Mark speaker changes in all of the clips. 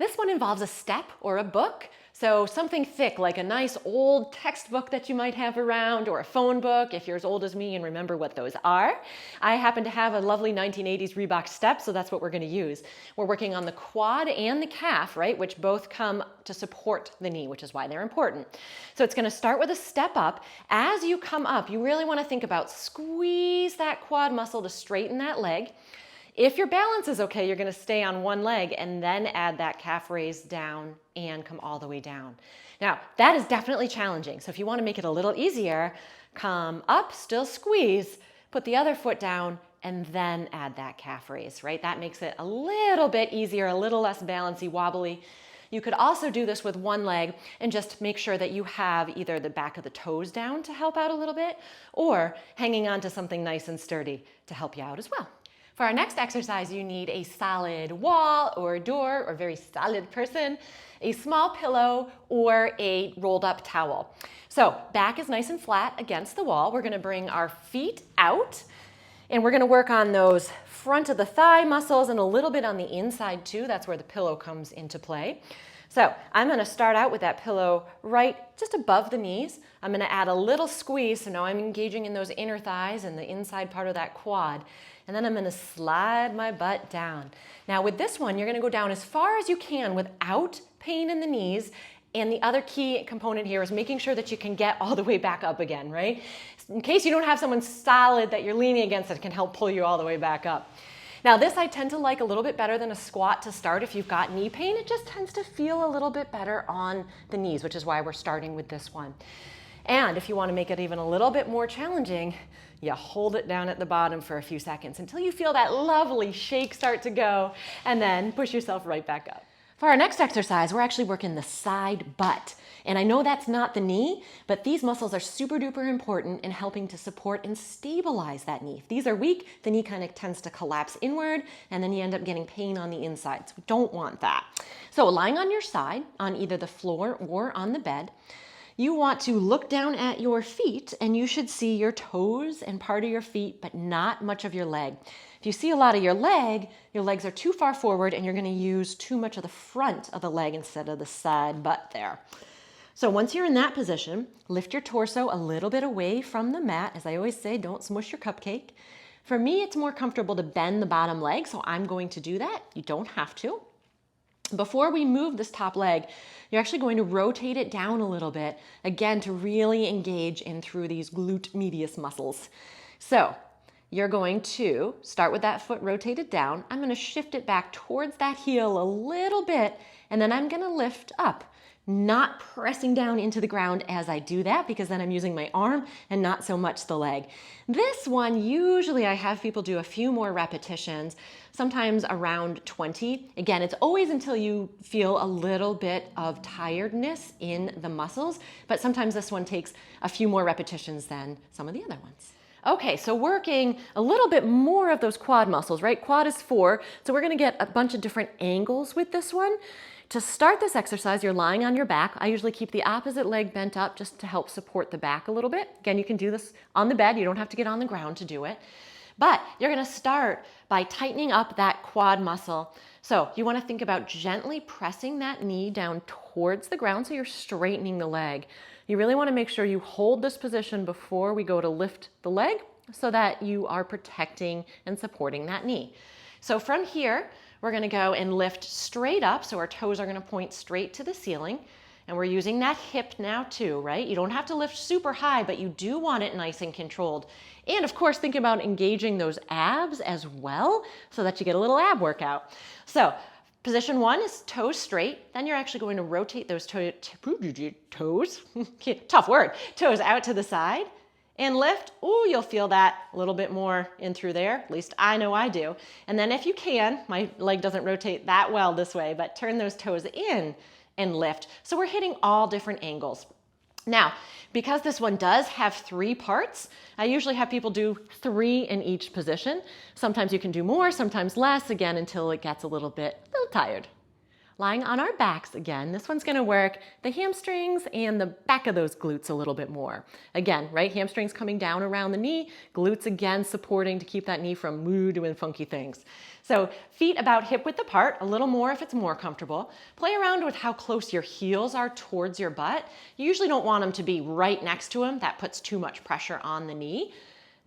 Speaker 1: This one involves a step or a book. So something thick, like a nice old textbook that you might have around, or a phone book if you're as old as me and remember what those are. I happen to have a lovely 1980s Reebok step, so that's what we're going to use. We're working on the quad and the calf, right, which both come to support the knee, which is why they're important. So it's going to start with a step up. As you come up, you really want to think about squeeze that quad muscle to straighten that leg. If your balance is okay, you're going to stay on one leg and then add that calf raise down and come all the way down. Now, that is definitely challenging. So if you want to make it a little easier, come up, still squeeze, put the other foot down, and then add that calf raise, right? That makes it a little bit easier, a little less bouncy, wobbly. You could also do this with one leg and just make sure that you have either the back of the toes down to help out a little bit, or hanging on to something nice and sturdy to help you out as well. For our next exercise, you need a solid wall or door or very solid person, a small pillow, or a rolled up towel. So back is nice and flat against the wall. We're going to bring our feet out and we're going to work on those front of the thigh muscles and a little bit on the inside too. That's where the pillow comes into play. So I'm going to start out with that pillow right just above the knees. I'm going to add a little squeeze, so now I'm engaging in those inner thighs and the inside part of that quad. And then I'm going to slide my butt down. Now with this one, you're going to go down as far as you can without pain in the knees. And the other key component here is making sure that you can get all the way back up again, right? In case you don't have someone solid that you're leaning against that can help pull you all the way back up. Now this I tend to like a little bit better than a squat to start. If you've got knee pain, it just tends to feel a little bit better on the knees, which is why we're starting with this one. And if you want to make it even a little bit more challenging, you hold it down at the bottom for a few seconds until you feel that lovely shake start to go, and then push yourself right back up. For our next exercise, we're actually working the side butt. And I know that's not the knee, but these muscles are super duper important in helping to support and stabilize that knee. If these are weak, the knee kind of tends to collapse inward, and then you end up getting pain on the inside. So we don't want that. So lying on your side, on either the floor or on the bed, you want to look down at your feet and you should see your toes and part of your feet, but not much of your leg. If you see a lot of your legs are too far forward and you're going to use too much of the front of the leg instead of the side butt there. So once you're in that position, lift your torso a little bit away from the mat. As I always say, don't smush your cupcake. For me, it's more comfortable to bend the bottom leg, so I'm going to do that. You don't have to. Before we move this top leg, you're actually going to rotate it down a little bit, again, to really engage in through these glute medius muscles. So you're going to start with that foot rotated down. I'm going to shift it back towards that heel a little bit, and then I'm going to lift up, not pressing down into the ground as I do that, because then I'm using my arm and not so much the leg. This one, usually I have people do a few more repetitions, sometimes around 20. Again, it's always until you feel a little bit of tiredness in the muscles, but sometimes this one takes a few more repetitions than some of the other ones. Okay, so working a little bit more of those quad muscles, right? Quad is 4, so we're gonna get a bunch of different angles with this one. To start this exercise, you're lying on your back. I usually keep the opposite leg bent up just to help support the back a little bit. Again, you can do this on the bed. You don't have to get on the ground to do it. But you're gonna start by tightening up that quad muscle. So you wanna think about gently pressing that knee down towards the ground so you're straightening the leg. You really wanna make sure you hold this position before we go to lift the leg so that you are protecting and supporting that knee. So from here, we're gonna go and lift straight up, so our toes are gonna point straight to the ceiling, and we're using that hip now too, right? You don't have to lift super high, but you do want it nice and controlled. And of course, think about engaging those abs as well, so that you get a little ab workout. So position 1 is toes straight, then you're actually going to rotate those toes out to the side, and lift. Oh, you'll feel that a little bit more in through there. At least I know I do. And then if you can, my leg doesn't rotate that well this way, but turn those toes in and lift. So we're hitting all different angles. Now, because this one does have 3 parts, I usually have people do 3 in each position. Sometimes you can do more, sometimes less, again, until it gets a little tired. Lying on our backs again, this one's gonna work the hamstrings and the back of those glutes a little bit more. Again, right, hamstrings coming down around the knee, glutes again supporting to keep that knee from doing funky things. So feet about hip width apart, a little more if it's more comfortable. Play around with how close your heels are towards your butt. You usually don't want them to be right next to them. That puts too much pressure on the knee,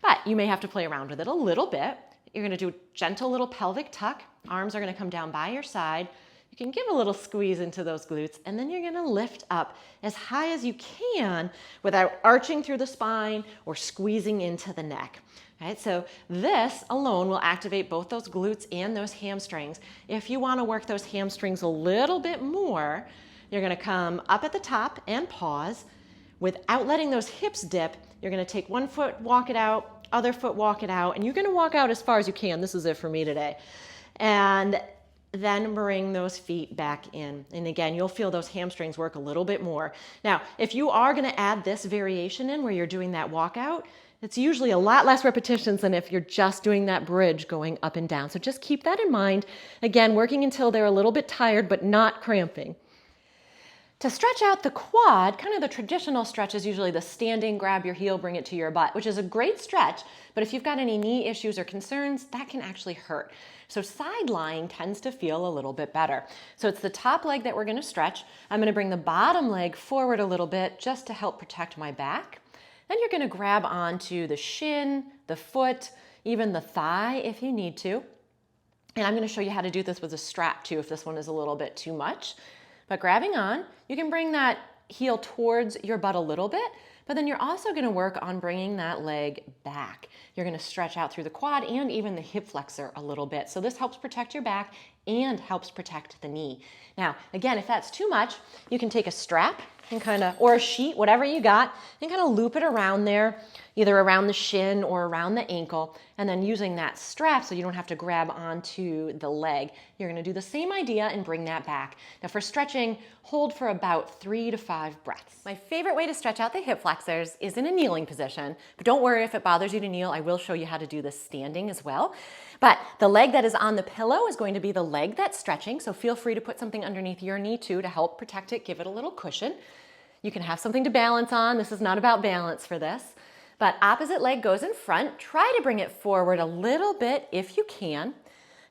Speaker 1: but you may have to play around with it a little bit. You're gonna do a gentle little pelvic tuck. Arms are gonna come down by your side. You can give a little squeeze into those glutes, and then you're gonna lift up as high as you can without arching through the spine or squeezing into the neck. Right, so this alone will activate both those glutes and those hamstrings. If you wanna work those hamstrings a little bit more, you're gonna come up at the top and pause. Without letting those hips dip, you're gonna take one foot, walk it out, other foot, walk it out, and you're gonna walk out as far as you can. This is it for me today. And then bring those feet back in. And again, you'll feel those hamstrings work a little bit more. Now, if you are gonna add this variation in where you're doing that walkout, it's usually a lot less repetitions than if you're just doing that bridge going up and down. So just keep that in mind. Again, working until they're a little bit tired, but not cramping. To stretch out the quad, kind of the traditional stretch is usually the standing, grab your heel, bring it to your butt, which is a great stretch, but if you've got any knee issues or concerns, that can actually hurt. So side lying tends to feel a little bit better. So it's the top leg that we're gonna stretch. I'm gonna bring the bottom leg forward a little bit just to help protect my back. Then you're gonna grab onto the shin, the foot, even the thigh if you need to. And I'm gonna show you how to do this with a strap too if this one is a little bit too much. But grabbing on, you can bring that heel towards your butt a little bit, but then you're also gonna work on bringing that leg back. You're gonna stretch out through the quad and even the hip flexor a little bit. So this helps protect your back and helps protect the knee. Now, again, if that's too much, you can take a strap and or a sheet, whatever you got, and kind of loop it around there, either around the shin or around the ankle, and then using that strap so you don't have to grab onto the leg. You're gonna do the same idea and bring that back. Now for stretching, hold for about 3 to 5 breaths. My favorite way to stretch out the hip flexors is in a kneeling position, but don't worry if it bothers you to kneel. I will show you how to do this standing as well. But the leg that is on the pillow is going to be the leg that's stretching, so feel free to put something underneath your knee too to help protect it, give it a little cushion. You can have something to balance on. This is not about balance for this. But opposite leg goes in front. Try to bring it forward a little bit if you can.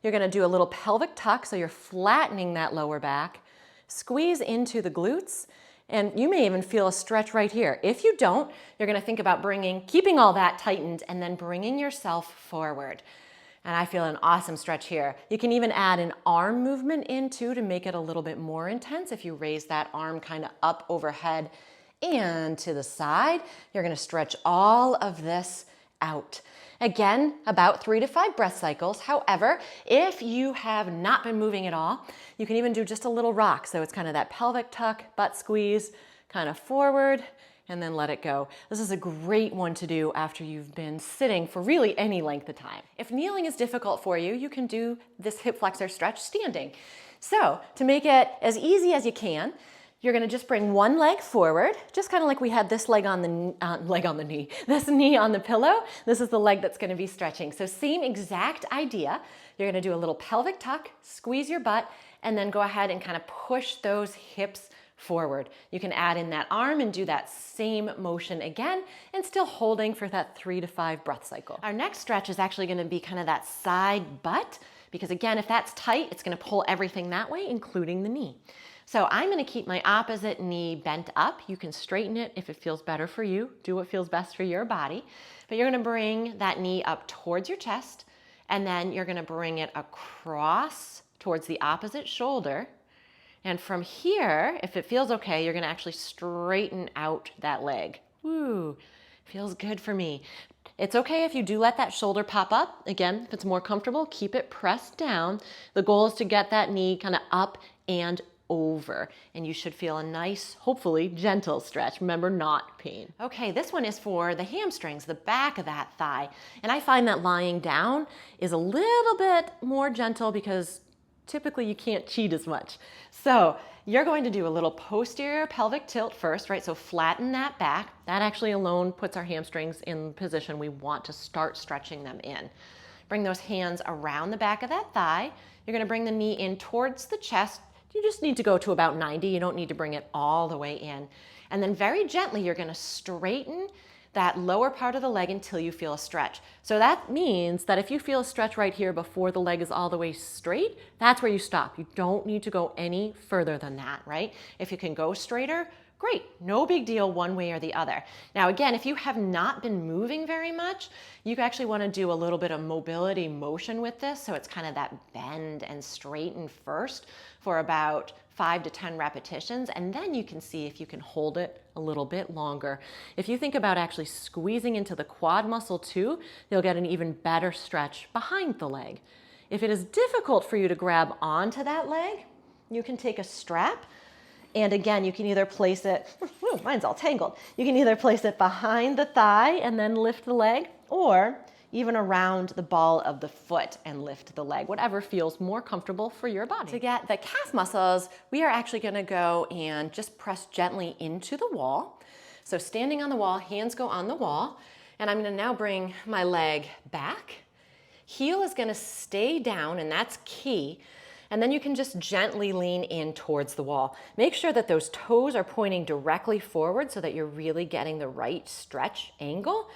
Speaker 1: You're gonna do a little pelvic tuck, so you're flattening that lower back. Squeeze into the glutes, and you may even feel a stretch right here. If you don't, you're gonna think about keeping all that tightened and then bringing yourself forward. And I feel an awesome stretch here. You can even add an arm movement in too to make it a little bit more intense. If you raise that arm kind of up overhead and to the side, you're gonna stretch all of this out. Again, about 3 to 5 breath cycles. However, if you have not been moving at all, you can even do just a little rock. So it's kind of that pelvic tuck, butt squeeze, kind of forward, and then let it go. This is a great one to do after you've been sitting for really any length of time. If kneeling is difficult for you, you can do this hip flexor stretch standing. So to make it as easy as you can, you're gonna just bring one leg forward, just kind of like we had this leg on the knee, this knee on the pillow. This is the leg that's gonna be stretching. So same exact idea. You're gonna do a little pelvic tuck, squeeze your butt, and then go ahead and kind of push those hips forward. You can add in that arm and do that same motion again and still holding for that 3 to 5 breath cycle. Our next stretch is actually gonna be kind of that side butt, because again, if that's tight, it's gonna pull everything that way, including the knee. So I'm gonna keep my opposite knee bent up. You can straighten it if it feels better for you. Do what feels best for your body. But you're gonna bring that knee up towards your chest, and then you're gonna bring it across towards the opposite shoulder. And from here, if it feels okay, you're gonna actually straighten out that leg. Woo, feels good for me. It's okay if you do let that shoulder pop up. Again, if it's more comfortable, keep it pressed down. The goal is to get that knee kind of up and over, and you should feel a nice, hopefully gentle stretch. Remember, not pain. Okay, this one is for the hamstrings, the back of that thigh. And I find that lying down is a little bit more gentle because typically you can't cheat as much. So you're going to do a little posterior pelvic tilt first, right? So flatten that back. That actually alone puts our hamstrings in the position we want to start stretching them in. Bring those hands around the back of that thigh. You're gonna bring the knee in towards the chest. You just need to go to about 90. You don't need to bring it all the way in. And then very gently, you're gonna straighten that lower part of the leg until you feel a stretch. So that means that if you feel a stretch right here before the leg is all the way straight, that's where you stop. You don't need to go any further than that, right? If you can go straighter, great, no big deal one way or the other. Now again, if you have not been moving very much, you actually want to do a little bit of mobility motion with this. So it's kind of that bend and straighten first for about 5 to 10 repetitions, and then you can see if you can hold it a little bit longer. If you think about actually squeezing into the quad muscle too, you'll get an even better stretch behind the leg. If it is difficult for you to grab onto that leg, you can take a strap, and again, you can either place it, whew, mine's all tangled. You can either place it behind the thigh and then lift the leg, or even around the ball of the foot and lift the leg, whatever feels more comfortable for your body. To get the calf muscles, we are actually gonna go and just press gently into the wall. So standing on the wall, hands go on the wall, and I'm gonna now bring my leg back. Heel is gonna stay down, and that's key. And then you can just gently lean in towards the wall. Make sure that those toes are pointing directly forward so that you're really getting the right stretch angle.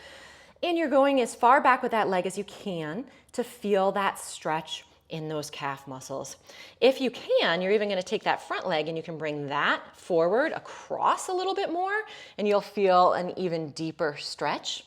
Speaker 1: And you're going as far back with that leg as you can to feel that stretch in those calf muscles. If you can, you're even going to take that front leg and you can bring that forward across a little bit more, and you'll feel an even deeper stretch.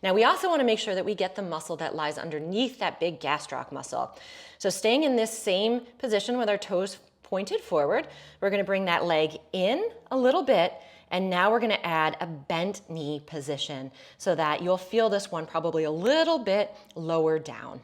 Speaker 1: Now we also want to make sure that we get the muscle that lies underneath that big gastroc muscle. So staying in this same position with our toes pointed forward, we're going to bring that leg in a little bit. And now we're gonna add a bent knee position so that you'll feel this one probably a little bit lower down.